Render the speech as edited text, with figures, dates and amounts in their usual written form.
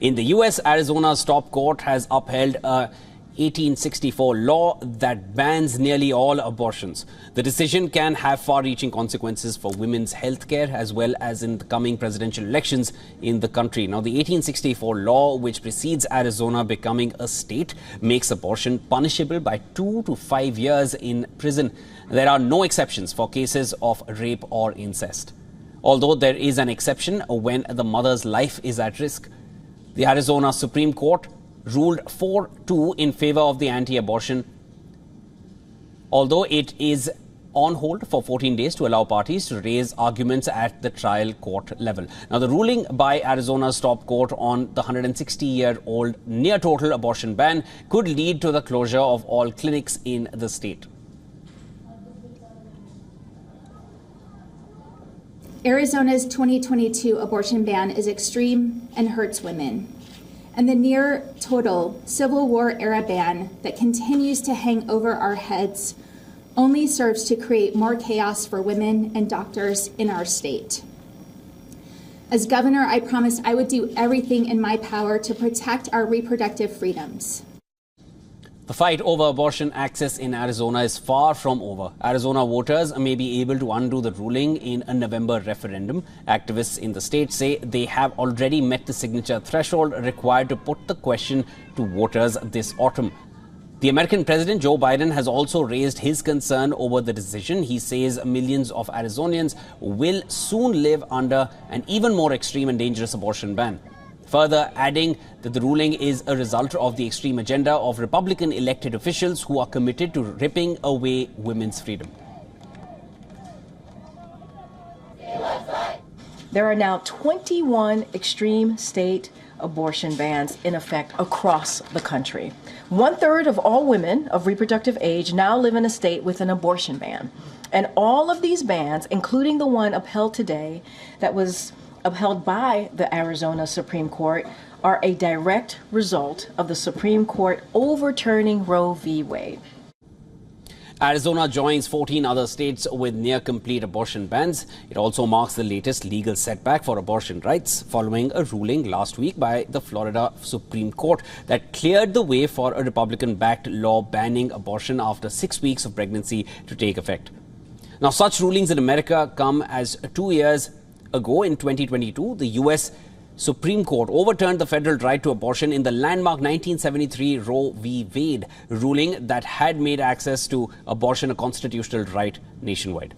In the US, Arizona's top court has upheld a 1864 law that bans nearly all abortions. The decision can have far-reaching consequences for women's health care as well as in the coming presidential elections in the country. Now, the 1864 law, which precedes Arizona becoming a state, makes abortion punishable by 2 to 5 years in prison. There are no exceptions for cases of rape or incest, although there is an exception when the mother's life is at risk. The Arizona Supreme Court ruled 4-2 in favor of the anti-abortion, although it is on hold for 14 days to allow parties to raise arguments at the trial court level. Now, the ruling by Arizona's top court on the 160-year-old near-total abortion ban could lead to the closure of all clinics in the state. Arizona's 2022 abortion ban is extreme and hurts women. And the near-total Civil War-era ban that continues to hang over our heads only serves to create more chaos for women and doctors in our state. As governor, I promised I would do everything in my power to protect our reproductive freedoms. The fight over abortion access in Arizona is far from over. Arizona voters may be able to undo the ruling in a November referendum. Activists in the state say they have already met the signature threshold required to put the question to voters this autumn. The American President Joe Biden has also raised his concern over the decision. He says millions of Arizonians will soon live under an even more extreme and dangerous abortion ban. Further adding that the ruling is a result of the extreme agenda of Republican elected officials who are committed to ripping away women's freedom. There are now 21 extreme state abortion bans in effect across the country. 1/3 of all women of reproductive age now live in a state with an abortion ban. And all of these bans, including the one upheld today that was upheld by the Arizona Supreme Court, are a direct result of the Supreme Court overturning Roe v. Wade. Arizona joins 14 other states with near-complete abortion bans. It also marks the latest legal setback for abortion rights following a ruling last week by the Florida Supreme Court that cleared the way for a Republican-backed law banning abortion after 6 weeks of pregnancy to take effect. Now, such rulings in America come as 2 years ago, in 2022, the U.S. Supreme Court overturned the federal right to abortion in the landmark 1973 Roe v. Wade ruling that had made access to abortion a constitutional right nationwide.